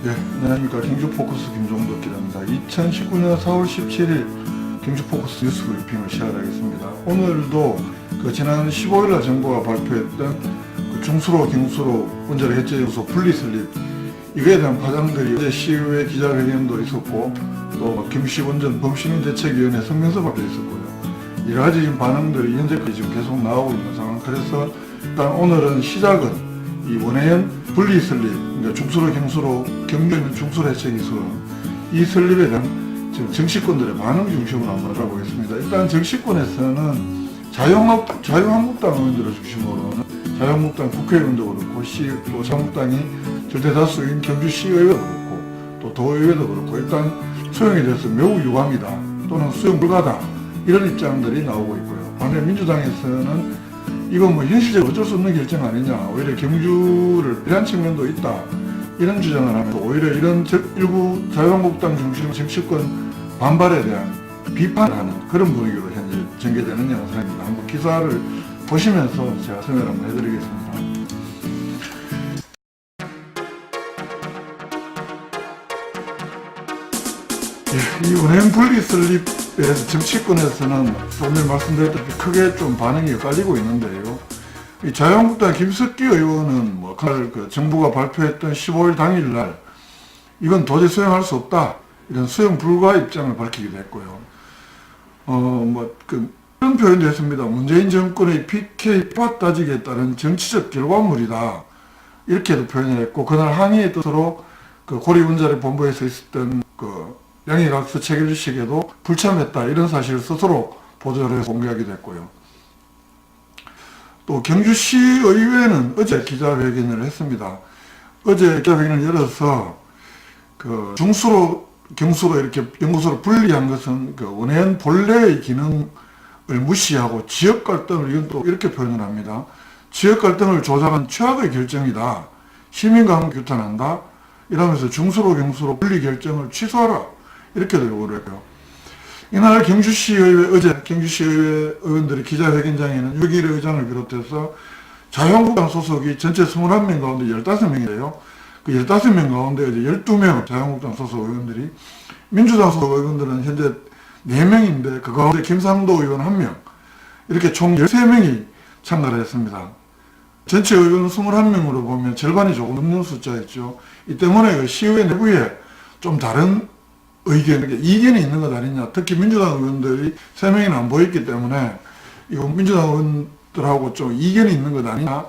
네, 안녕하십니까. 경주포커스 김종덕 기자입니다. 2019년 4월 17일 경주포커스 뉴스 브리핑을 시작하겠습니다. 오늘도 지난 15일날 정부가 발표했던 중수로, 경수로 원자력 해체 요소 분리설립, 이거에 대한 파장들이 어제 시의회 기자회견도 있었고, 또 경주시 원전 범시민대책위원회 성명서 발표 있었고요. 여러 가지 지금 반응들이 현재까지 지금 계속 나오고 있는 상황. 그래서 일단 오늘은 시작은 이 원해연 분리설립, 그러니까 중수로, 경수로, 경주에 있는 중수로 해체 기술, 이 설립에 대한 지금 정치권들의 반응 중심으로 한번 알아보겠습니다. 일단 정치권에서는 자유한국당 의원들을 중심으로는 자유한국당 국회의원도 그렇고, 또 자유한국당이 절대다수인 경주시의회도 그렇고, 또 도의회도 그렇고, 일단 수용에 대해서 매우 유감이다 또는 수용 불가다, 이런 입장들이 나오고 있고요. 반면 민주당에서는 이건 뭐 현실적으로 어쩔 수 없는 결정 아니냐, 오히려 경주를 필요한 측면도 있다, 이런 주장을 하면서 오히려 이런 일부 자유한국당 중심 정치권 반발에 대한 비판을 하는 그런 분위기로 현재 전개되는 영상입니다. 한번 기사를 보시면서 제가 설명을 한번 해드리겠습니다. 이 원해연 분리 설립에 대해서 정치권에서는 오늘 말씀드렸다시피 크게 좀 반응이 엇갈리고 있는데요. 이 자유한국당 김석기 의원은 그날 정부가 발표했던 15일 당일날 이건 도저히 수용할 수 없다, 이런 수용 불가 입장을 밝히기도 했고요. 그런 표현도 했습니다. 문재인 정권의 PK 파 따지기에 따른 정치적 결과물이다, 이렇게도 표현을 했고, 그날 항의의 뜻으로 고리원자력 본부에서 있었던 양해각서 체결식에도 불참했다, 이런 사실을 스스로 보도를 해서 공개하기도 했고요. 또 경주시의회는 어제 기자회견을 했습니다. 어제 기자회견을 열어서 중수로, 경수로 이렇게 연구소로 분리한 것은 원해연 본래의 기능을 무시하고 지역 갈등을, 이건 또 이렇게 표현을 합니다. 지역 갈등을 조장한 최악의 결정이다, 시민과 규탄한다, 이러면서 중수로, 경수로 분리 결정을 취소하라, 이렇게도 요구를 했고요. 이날 경주시의회, 어제 경주시의회 의원들이 기자회견장에는 유길 의장을 비롯해서 자유한국당 소속이 전체 21명 가운데 15명이에요. 그 15명 가운데 이제 12명 자유한국당 소속 의원들이, 민주당 소속 의원들은 현재 4명인데 그 가운데 김상도 의원 1명, 이렇게 총 13명이 참가를 했습니다. 전체 의원 21명으로 보면 절반이 조금 넘는 숫자였죠. 이 때문에 시의회 내부에 좀 다른 의견, 이견이 있는 것 아니냐. 특히 민주당 의원들이 3명이나 안 보였기 때문에 이거 민주당 의원들하고 좀 이견이 있는 것 아니냐,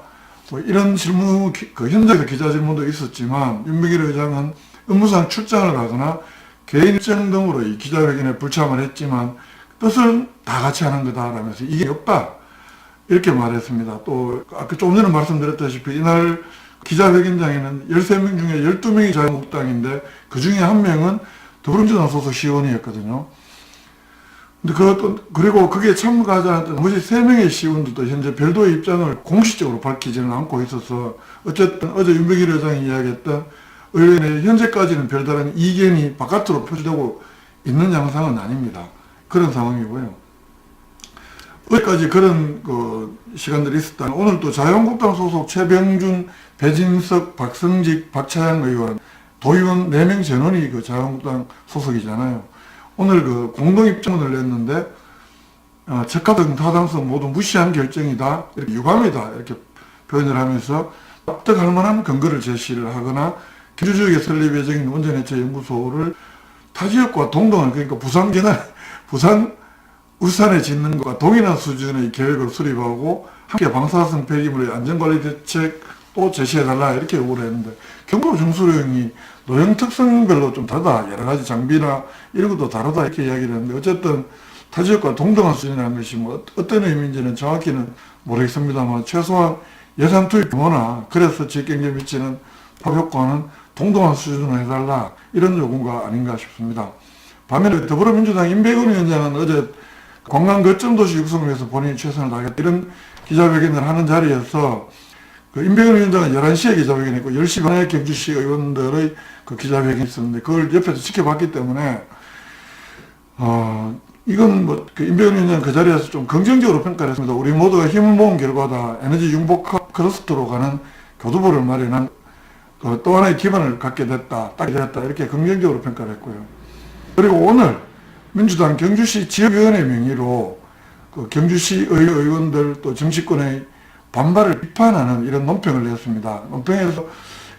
이런 질문, 현장에서 기자 질문도 있었지만 윤석열 의장은 업무상 출장을 가거나 개인 일정 등으로 이 기자회견에 불참을 했지만 뜻은 다 같이 하는 거다라면서 이견이 없다, 이렇게 말했습니다. 또 아까 조금 전에 말씀드렸다시피 이날 기자회견장에는 13명 중에 12명이 자유한국당인데 그 중에 1명은 더불어민주당 소속 시의원이었거든요. 근데 그리고 그게 참가하지 않았던 나머지 3명의 시의원들도 현재 별도의 입장을 공식적으로 밝히지는 않고 있어서, 어쨌든 어제 윤석열 의장이 이야기했던 의원의 현재까지는 별다른 이견이 바깥으로 표시되고 있는 양상은 아닙니다. 그런 상황이고요. 어제까지 그런 시간들이 있었다면, 오늘 또 자유한국당 소속 최병준, 배진석, 박성직, 박차양 의원, 도의원 4명 전원이 자유한국당 소속이잖아요. 오늘 공동 입장문을 냈는데, 적합성, 타당성 모두 무시한 결정이다, 이렇게 유감이다, 이렇게 표현을 하면서 납득할 만한 근거를 제시를 하거나 경주지역에 설립 예정인 원전해체 연구소를 타 지역과 동등한, 그러니까 부산, 울산에 짓는 것과 동일한 수준의 계획을 수립하고 함께 방사성 폐기물의 안전관리 대책도 제시해달라, 이렇게 요구를 했는데, 경북 중수령이 노형 특성별로 좀 다르다, 여러 가지 장비나 이런 것도 다르다, 이렇게 이야기를 했는데, 어쨌든 타 지역과 동등한 수준이라는 것이 어떤 의미인지는 정확히는 모르겠습니다만 최소한 예산 투입 규모나 그래서 지역경제에 미치는 파효과는 동등한 수준으로 해달라, 이런 요구가 아닌가 싶습니다. 반면에 더불어민주당 임백은 위원장은 어제 관광 거점 도시 육성을 위해서 본인이 최선을 다하겠다, 이런 기자회견을 하는 자리에서 임백은 위원장은 11시에 기자회견을 했고 10시 반에 경주시 의원들의 기자회견이 있었는데 그걸 옆에서 지켜봤기 때문에 이건 임백은 위원장은 그 자리에서 좀 긍정적으로 평가를 했습니다. 우리 모두가 힘을 모은 결과다. 에너지 융복합 클러스터로 가는 교두보를 마련한 또 하나의 기반을 갖게 됐다, 따게 됐다, 이렇게 긍정적으로 평가를 했고요. 그리고 오늘 민주당 경주시 지역위원회 명의로 그 경주시 의원들 또 정치권의 반발을 비판하는 이런 논평을 냈습니다. 논평에서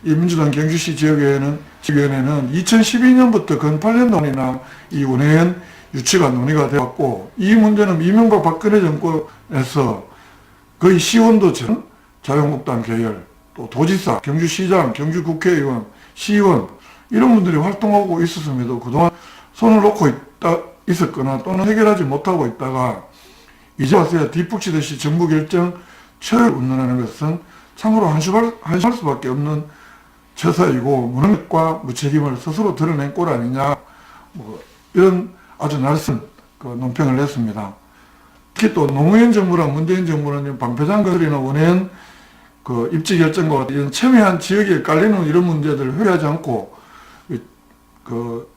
이 민주당 경주시 지역위원회는 2012년부터 근 8년 동안이나 이 원외연 유치가 논의가 되었고, 이 문제는 이명박 박근혜 정권에서 거의 시원도 전 자유한국당 계열, 또 도지사, 경주시장, 경주국회의원, 시의원 이런 분들이 활동하고 있었음에도 그동안 손을 놓고 있었거나 또는 해결하지 못하고 있다가 이제 와서야 뒷북치듯이 정부 결정 철을 운운하는 것은 참으로 한심할 수밖에 없는 처사이고 무능력과 무책임을 스스로 드러낸 꼴 아니냐, 이런 아주 날선 논평을 냈습니다. 특히 또 노무현 정부랑 문재인 정부는 방패장 건설이나 원외연 입지 결정과 이런 첨예한 지역에 깔리는 이런 문제들을 회의하지 않고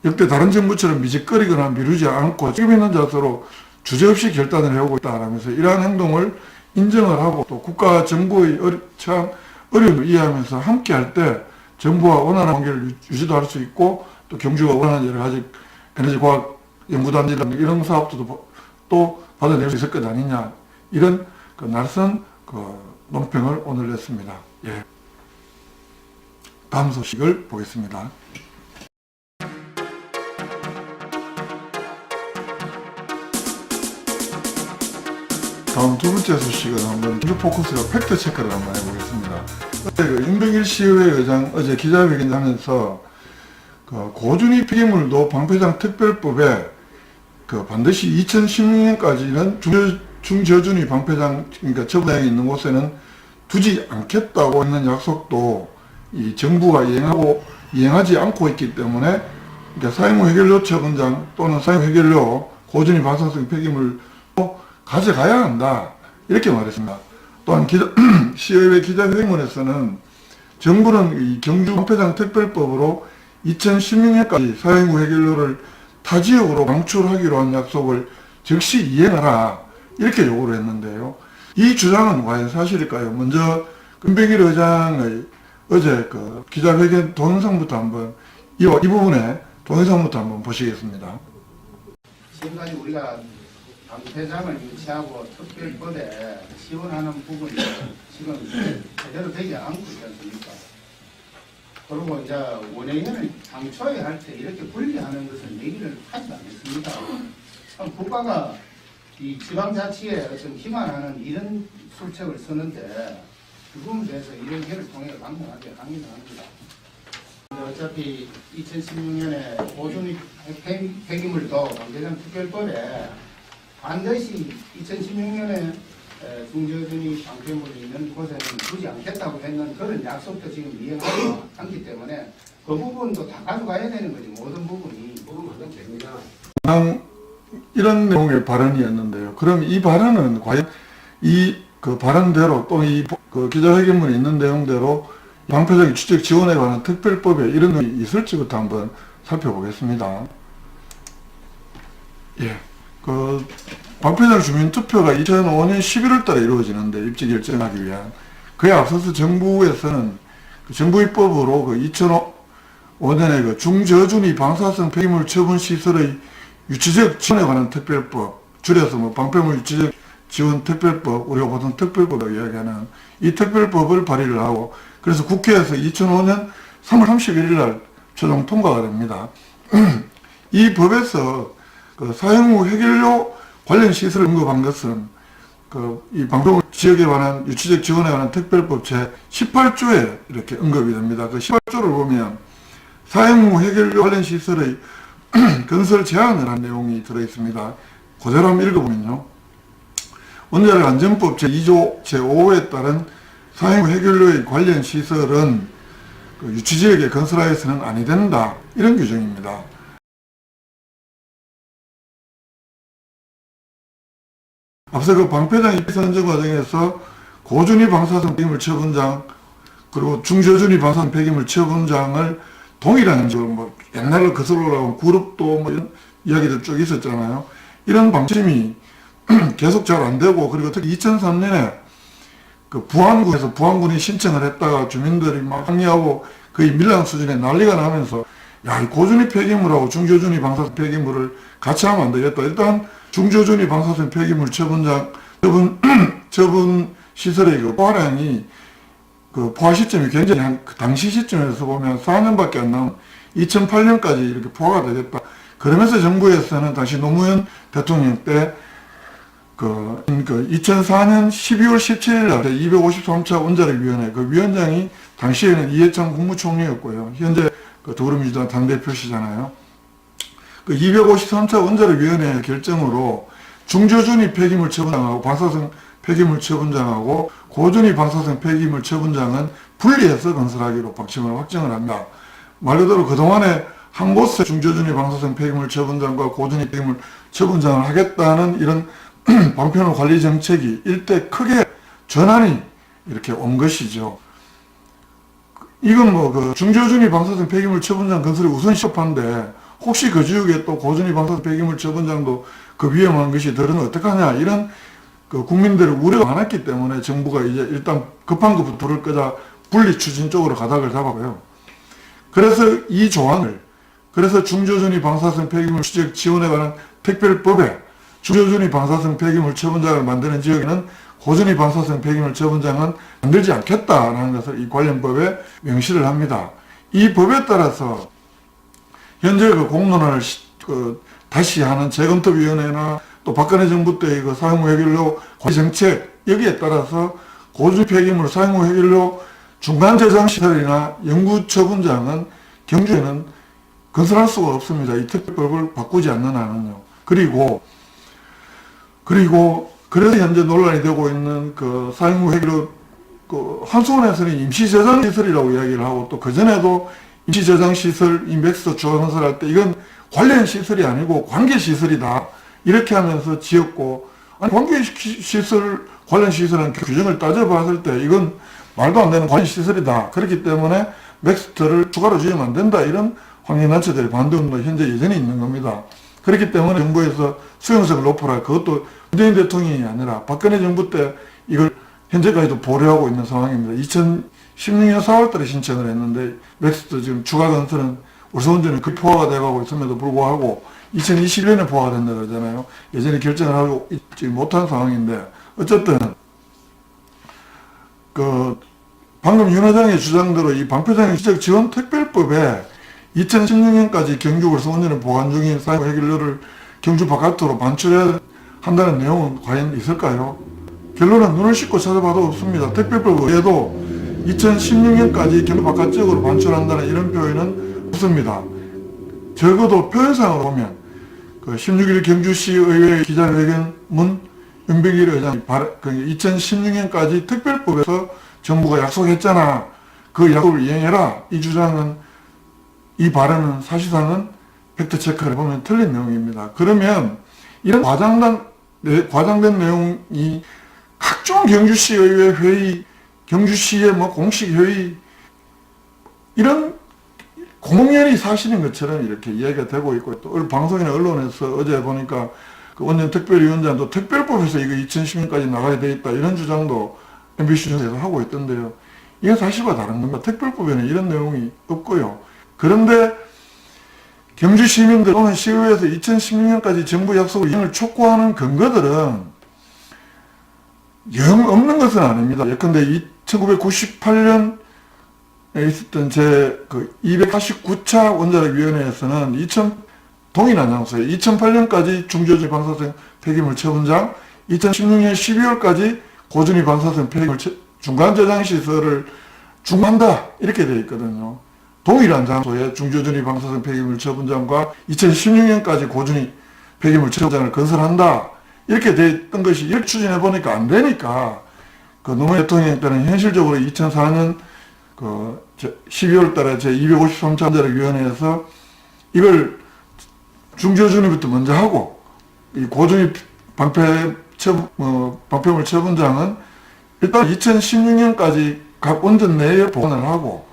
역대 다른 정부처럼 미적거리거나 미루지 않고 책임 있는 자세로 주저없이 결단을 해오고 있다라면서 이러한 행동을 인정을 하고 또 국가 정부의 처한 어려움을 이해하면서 함께 할 때 정부와 원활한 관계를 유지도 할 수 있고 또 경주가 원하는 여러 가지 에너지 과학 연구단지라는 이런 사업도 또 받아낼 수 있을 것 아니냐, 이런 날선 논평을 오늘 냈습니다. 예. 다음 소식을 보겠습니다. 다음 두 번째 소식은 한번 포커스가 팩트 체크를 한번 해보겠습니다. 윤병일 시의회 의장 어제 기자회견 하면서 고준위 폐기물도 방패장 특별법에 반드시 2016년까지는 중저준위 방패장, 그러니까 처분장이 있는 곳에는 두지 않겠다고 했는 약속도 이 정부가 이행하지 않고 있기 때문에, 그러니까 사용 해결료 처분장 또는 사용 해결료 고준위 방사성 폐기물도 가져가야 한다, 이렇게 말했습니다. 또한 시의회 기자회견에서는 정부는 이 경주 방패장 특별법으로 2016년까지 사용 해결료를 타 지역으로 방출하기로 한 약속을 즉시 이행하라, 이렇게 요구를 했는데요. 이 주장은 과연 사실일까요? 먼저 윤병일 의장의 어제 기자회견 동영상부터 한번 이 부분에 동영상부터 한번 보시겠습니다. 지금까지 우리가 방패장을 유치하고 특별법에 지원하는 부분이 지금 제대로 되지 않고 있지 않습니까? 그리고 이제 원외연을 당초에 할 때 이렇게 분리하는 것은 얘기를 하지도 않습니다. 참 국가가 이 지방자치에 어떤 기만하는 이런 술책을 쓰는데 그 부분에 대해서 이런 회를 통해 강력하게 항의를 합니다. 어차피 2016년에 고준위 폐기물도 방패장 특별법에 반드시 2016년에 중저준위 방패물이 있는 곳에는 두지 않겠다고 했는 그런 약속도 지금 이행하지 않기 때문에 그 부분도 다 가져가야 되는 거지, 모든 부분이. 부분만 됩니다. 이런 내용의 발언이었는데요. 그럼 이 발언은 과연 발언대로 또 기자회견문에 있는 내용대로 방패장 유치적 지원에 관한 특별법에 이런 내용이 있을지부터 한번 살펴보겠습니다. 예. 방패장 주민투표가 2005년 11월 달에 이루어지는데 입지 결정하기 위한, 그에 앞서서 정부에서는 정부 입법으로 2005년에 중저준위 방사성 폐기물 처분 시설의 유치적 지원에 관한 특별법, 줄여서 방패물 유치적 지원 특별법, 우리가 보통 특별법이라고 이야기하는 이 특별법을 발의를 하고, 그래서 국회에서 2005년 3월 31일 날 최종 통과가 됩니다. 이 법에서 사용 후 해결료 관련 시설을 언급한 것은 이 방패물 지역에 관한 유치적 지원에 관한 특별법 제 18조에 이렇게 언급이 됩니다. 그 18조를 보면 사용 후 해결료 관련 시설의 건설 제한을 한 내용이 들어있습니다. 그대로 한번 읽어보면요. 원자력 안전법 제2조 제5호에 따른 사용 후 해결료의 관련 시설은 유치지역에 건설하여서는 아니 된다, 이런 규정입니다. 앞서 방패장 입지 선정 과정에서 고준위 방사성 폐기물 처분장 그리고 중저준위 방사성 폐기물 처분장을 동일한 형식으로 옛날로 거슬러 올라온 그룹도 이런 이야기들 쭉 있었잖아요. 이런 방침이 계속 잘 안 되고, 그리고 특히 2003년에 부안군에서 부안군이 신청을 했다가 주민들이 막 항의하고 거의 밀랑 수준의 난리가 나면서 야, 이 고준위 폐기물하고 중저준위 방사성 폐기물을 같이 하면 안 되겠다. 일단 중저준위 방사성 폐기물 처분 시설의 그 포화량이 그 포화 시점이 굉장히 그 당시 시점에서 보면 4년밖에 안 남은 2008년까지 이렇게 포화가 되겠다. 그러면서 정부에서는 당시 노무현 대통령 때 그 2004년 12월 17일 날 253차 원자력위원회 그 위원장이 당시에는 이해찬 국무총리였고요. 현재 그 더불어민주당 당대표시잖아요. 그 253차 원자력위원회 결정으로 중저준위 폐기물 처분장하고 방사성 폐기물 처분장하고 고준위 방사성 폐기물 처분장은 분리해서 건설하기로 방침을 확정을 한다. 말 그대로 그동안에 한 곳에 중저준위 방사성 폐기물 처분장과 고준위 폐기물 처분장을 하겠다는 이런 방편호 관리 정책이 일대 크게 전환이 이렇게 온 것이죠. 이건 뭐 그 중저준위 방사성 폐기물 처분장 건설이 우선 시급한데 혹시 그 지역에 또 고준위 방사성 폐기물 처분장도 그 위험한 것이 들으면 어떡하냐 이런 그 국민들의 우려가 많았기 때문에 정부가 이제 일단 급한 것부터 불을 끄자 분리 추진 쪽으로 가닥을 잡았고요. 그래서 이 조항을 그래서 중저준위 방사성 폐기물 추적 지원에 관한 특별법에 중저준위 방사성 폐기물 처분장을 만드는 지역에는 고준위 방사성 폐기물 처분장은 만들지 않겠다라는 것을 이 관련 법에 명시를 합니다. 이 법에 따라서 현재 그 공론을 다시 하는 재검토위원회나 또 박근혜 정부 때의 그 사용후 해결료 관리 정책 여기에 따라서 고준위 폐기물 사용후 해결료 중간 저장 시설이나 연구 처분장은 경주에는 건설할 수가 없습니다. 이 특별법을 바꾸지 않는 한은요. 그래서 현재 논란이 되고 있는 그 사용후 해결료 그 한수원에서는 임시 저장 시설이라고 이야기를 하고 또 그전에도 임시 저장 시설 인백스 주화 건설할 때 이건 관련 시설이 아니고 관계 시설이다. 이렇게 하면서 지었고 아니 관계 시설 관련 시설은 규정을 따져봤을 때 이건 말도 안 되는 관련 시설이다. 그렇기 때문에 맥스터를 추가로 지으면 안 된다. 이런 환경단체들의 반대운동도 현재 여전히 있는 겁니다. 그렇기 때문에 정부에서 수용성을 높여라. 그것도 문재인 대통령이 아니라 박근혜 정부 때 이걸 현재까지도 보류하고 있는 상황입니다. 2016년 4월 달에 신청을 했는데 맥스터 지금 추가 건설은 울산원전은 그 포화가 돼가고 있음에도 불구하고 2021년에 포화가 된다 그러잖아요. 예전에 결정을 하고 있지 못한 상황인데 어쨌든 그 방금 윤 회장의 주장대로 이 방표장 지적 지원 특별법에 2016년까지 경주 울산원전을 보관 중인 사용 해결료를 경주 바깥으로 반출해야 한다는 내용은 과연 있을까요? 결론은 눈을 씻고 찾아봐도 없습니다. 특별법 외에도 2016년까지 경주 바깥 지역으로 반출한다는 이런 표현은 없습니다. 적어도 표현상으로 보면 그 16일 경주시의회 기자회견문 윤병길 의장이 2016년까지 특별법에서 정부가 약속했잖아. 그 약속을 이행해라. 이 주장은 이 발언은 사실상은 팩트체크를 해보면 틀린 내용입니다. 그러면 이런 과장된 내용이 각종 경주시의회 회의, 경주시의 뭐 공식 회의 이런 공연이 사실인 것처럼 이렇게 이야기가 되고 있고 또 방송이나 언론에서 어제 보니까 그 원전 특별위원장도 특별법에서 이거 2010년까지 나가야 되겠다 이런 주장도 MBC 뉴스에서 하고 있던데요. 이게 사실과 다른 겁니다. 특별법에는 이런 내용이 없고요. 그런데 경주 시민들 또는 시의회에서 2016년까지 정부 약속을 이행을 촉구하는 근거들은 영 없는 것은 아닙니다. 예컨대 1998년에 있었던 제 249차 원자력위원회에서는 동일한 장소에 2008년까지 중저준위 방사성 폐기물 처분장, 2016년 12월까지 고준위 방사성 폐기물 중간 저장 시설을 중단한다 이렇게 되어 있거든요. 동일한 장소에 중저준위 방사성 폐기물 처분장과 2016년까지 고준위 폐기물 처분장을 건설한다 이렇게 되어 있던 것이 이렇게 추진해 보니까 안 되니까 그 노무현 대통령 때는 현실적으로 2004년 12월 달에 제253차 원자력위원회에서 이걸 중저준위부터 먼저 하고 이 고준위 방패물 처분장은 일단 2016년까지 각 원전 내에 보관을 하고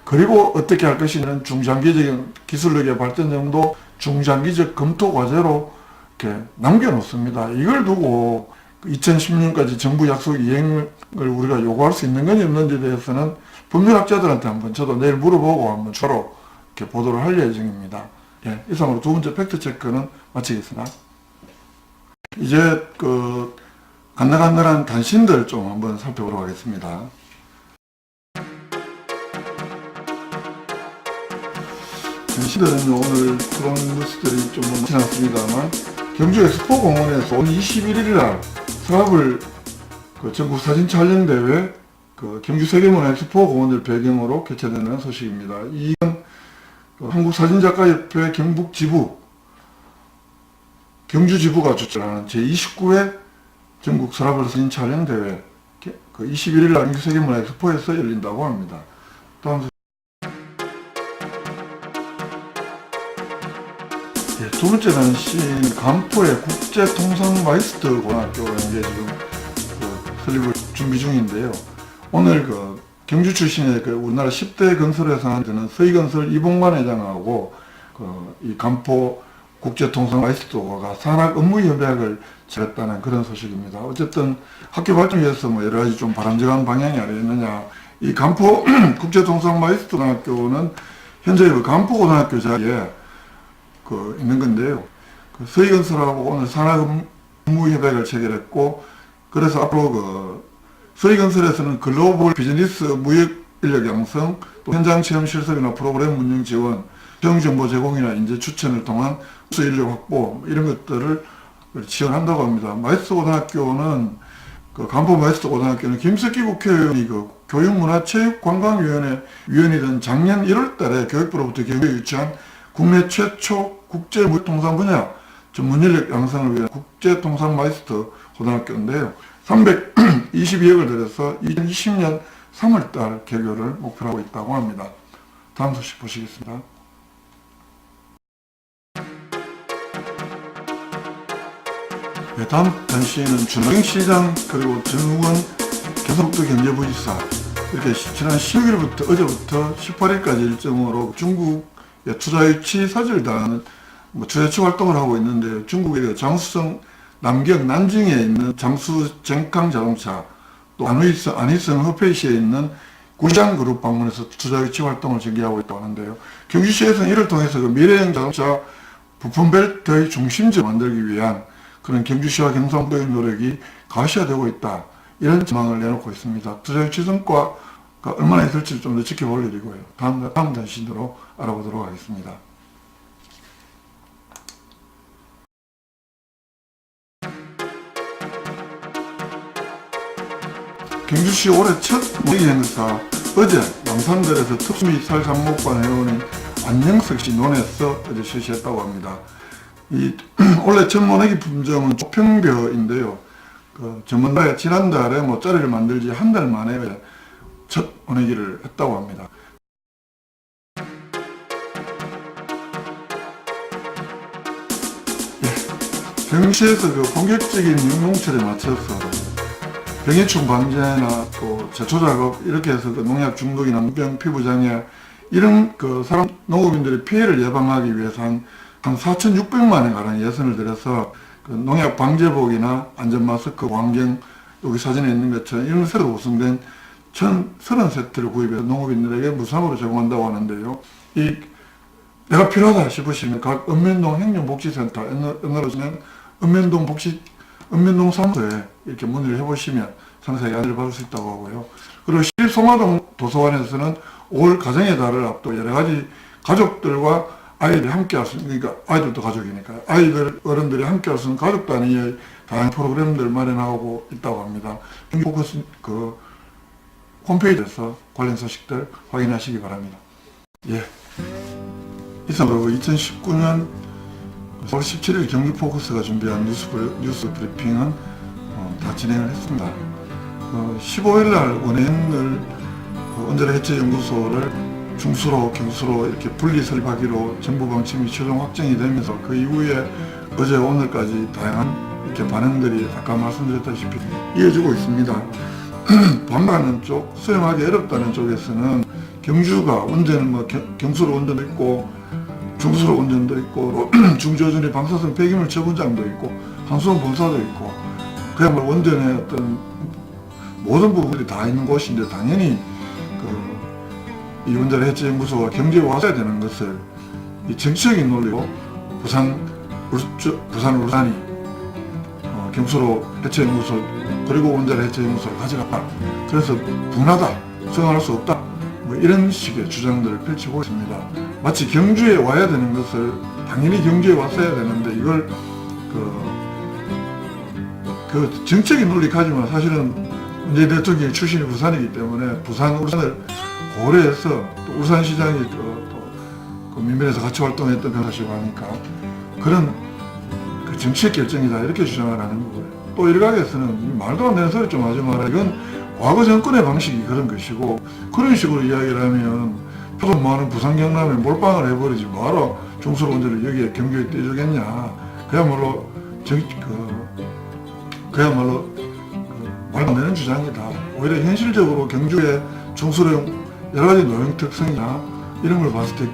그리고 어떻게 할 것이냐는 중장기적인 기술력의 발전 정도 중장기적 검토 과제로 이렇게 남겨놓습니다. 이걸 두고 2010년까지 정부 약속 이행을 우리가 요구할 수 있는 건지 없는지에 대해서는 법률학자들한테 한번 저도 내일 물어보고 한번 추가로 이렇게 보도를 할 예정입니다. 예, 이상으로 두 번째 팩트 체크는 마치겠습니다. 이제 그 간단한 단신들 좀 한번 살펴보도록 하겠습니다. 단신들은 오늘 그런 뉴스들이 좀 많지 않습니다만 경주 엑스포공원에서 오늘 21일 날 서랍을 그 전국 사진 촬영 대회 그 경주 세계문화 엑스포공원을 배경으로 개최되는 소식입니다. 이건 그 한국사진작가협회 경북지부 경주지부가 주최하는 제29회 전국 서랍을 사진 촬영 대회 그 21일 날 경주 세계문화 엑스포에서 열린다고 합니다. 다음 예, 두 번째 단신 간포의 국제통상마이스터 고등학교라는 게 지금 그 설립을 준비 중인데요. 오늘 그 경주 출신의 그 우리나라 10대 건설회사 하는 서희건설 이봉만 회장하고 그 이 간포 국제통상마이스터가 산학 업무협약을 맺었다는 그런 소식입니다. 어쨌든 학교 발전을 위해서 뭐 여러 가지 좀 바람직한 방향이 아니겠느냐. 이 간포 국제통상마이스터 고등학교는 현재 그 간포고등학교 자리에 그 있는 건데요. 그 서희건설하고 오늘 산학 업무협약을 체결했고, 그래서 앞으로 그 서희건설에서는 글로벌 비즈니스 무역 인력 양성, 또 현장 체험 실습이나 프로그램 운영 지원, 시험 정보 제공이나 인재 추천을 통한 우수 인력 확보 이런 것들을 지원한다고 합니다. 마이스터 고등학교는 그 간포 마이스터 고등학교는 김석기 국회의원이 그 교육문화체육관광위원회 위원이던 작년 1월달에 교육부로부터 경주에 유치한 국내 최초 국제무역통상 분야 전문 인력 양성을 위한 국제통상 마이스터 고등학교인데요. 322억을 들여서 2020년 3월달 개교를 목표로 하고 있다고 합니다. 다음 소식 보시겠습니다. 네, 다음 단신은 준경시장 그리고 전우원 경상북도 경제부지사 이렇게 지난 16일부터 어제부터 18일까지 일정으로 중국 투자유치 사절단 투자유치 활동을 하고 있는데요. 중국의 장수성 남경 난징에 있는 장수젠캉 자동차 또 안휘성 허페이시에 있는 구리장그룹 방문해서 투자유치 활동을 전개하고 있다고 하는데요. 경주시에서는 이를 통해서 그 미래형 자동차 부품벨트의 중심지를 만들기 위한 그런 경주시와 경상북도의 노력이 가시화되고 있다. 이런 전망을 내놓고 있습니다. 투자유치 성과가 얼마나 있을지 좀 더 지켜볼 일이고요. 다음 단신으로 알아보도록 하겠습니다. 경주시 올해 첫 모기 행사 어제 남산들에서 특수 및 살상목관 회원인 안영석 씨 논에서 어제 실시했다고 합니다. 이 원래 첫 모내기 품종은 조평벼인데요. 그 전문가에 지난달에 모짜리를 만들지 한 달 만에 첫 모내기를 했다고 합니다. 예, 경주시에서 그 본격적인 유농철에 맞춰서 병해충 방제나 또 제초 작업 이렇게 해서 그 농약 중독이나 문병, 피부장애 이런 그 사람 농업인들의 피해를 예방하기 위해서 한 4,600만원 가량 예산을 들여서 그 농약 방제복이나 안전마스크, 광경 여기 사진에 있는 것처럼 이런 새로 구성된 1,030세트를 구입해서 농업인들에게 무상으로 제공한다고 하는데요. 이 내가 필요하다 싶으시면 각 읍면동 행정복지센터 옛날로는 읍면동 사무소에 이렇게 문의를 해보시면 상세하게 안내를 받을 수 있다고 하고요. 그리고 시립송화동 도서관에서는 5월 가정의 달을 앞두고 여러 가지 가족들과 아이들이 함께 할 수 있는, 그러니까 아이들도 가족이니까요. 아이들, 어른들이 함께 할 수 있는 가족 단위의 다양한 프로그램들을 마련하고 있다고 합니다. 포커스 그 홈페이지에서 관련 소식들 확인하시기 바랍니다. 예. 이상으로 2019년 4월 17일 경기포커스가 준비한 뉴스 브리핑은 다 진행을 했습니다. 15일날 원해인을 원자력 해체 연구소를 중수로, 경수로 이렇게 분리 설립하기로 정부 방침이 최종 확정이 되면서 그 이후에 어제 오늘까지 다양한 이렇게 반응들이 아까 말씀드렸다시피 이어지고 있습니다. 반발하는 쪽, 수용하기 어렵다는 쪽에서는 경주가 원전은 뭐 경수로 원전도 있고 중수로 원전도 있고 중저준위 방사성 폐기물 처분장도 있고 한수원 본사도 있고 그야말로 원전의 어떤 모든 부분들이 다 있는 곳인데 당연히 그 이원자력 해체연구소가 경제에 왔어야 되는 것을 이 정치적인 논리로 부산 울산이 경수로 해체연구소 그리고 원자력 해체연구소를 가져갔다. 그래서 분하다, 수용할 수 없다. 뭐 이런 식의 주장들을 펼치고 있습니다. 마치 경주에 와야 되는 것을 당연히 경주에 왔어야 되는데 이걸 그 정책인 논리 가지만 사실은 문재인 대통령의 출신이 부산이기 때문에 부산, 울산을 고려해서 또 울산시장이 그 민변에서 같이 활동했던 변호사시고 하니까 그런 그 정치적 결정이다 이렇게 주장을 하는 거고요. 또 일각에서는 말도 안 되는 소리 좀 하지 마라. 이건 과거 정권의 방식이 그런 것이고 그런 식으로 이야기를 하면 표본 많은 부산 경남에 몰빵을 해버리지 뭐하러 중수로 원자를 여기에 경주에 떼주겠냐. 그야말로 말도 안 되는 주장이다. 오히려 현실적으로 경주의 중수로 여러 가지 노형 특성이나 이런 걸 봤을 때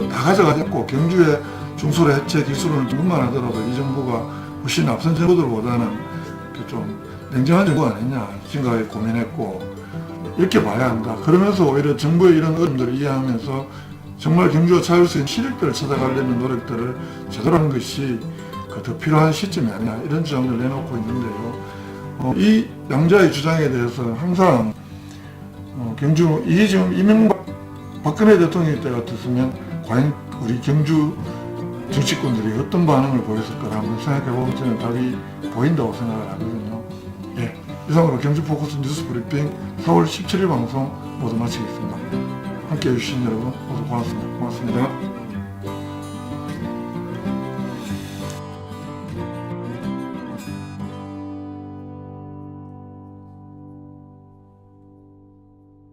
다 가져가졌고 경주의 중수로 해체 기술은 조금만 하더라도 이 정부가 훨씬 앞선 정부들보다는 좀 냉정한 정부 아니냐 생각에 고민했고 이렇게 봐야 한다. 그러면서 오히려 정부의 이런 어려움들을 이해하면서 정말 경주가 찾을 수 있는 실익들을 찾아가려는 노력들을 제대로 하는 것이 더 필요한 시점이 아니냐 이런 주장을 내놓고 있는데요. 이 양자의 주장에 대해서 항상 경주 이게 지금 이명박 박근혜 대통령 때 같았으면 과연 우리 경주 정치권들이 어떤 반응을 보였을 거라 한번 생각해보면 저는 답이 보인다고 생각을 하거든요. 예, 이상으로 경주 포커스 뉴스 브리핑 4월 17일 방송 모두 마치겠습니다. 함께해 주신 여러분 모두 고맙습니다.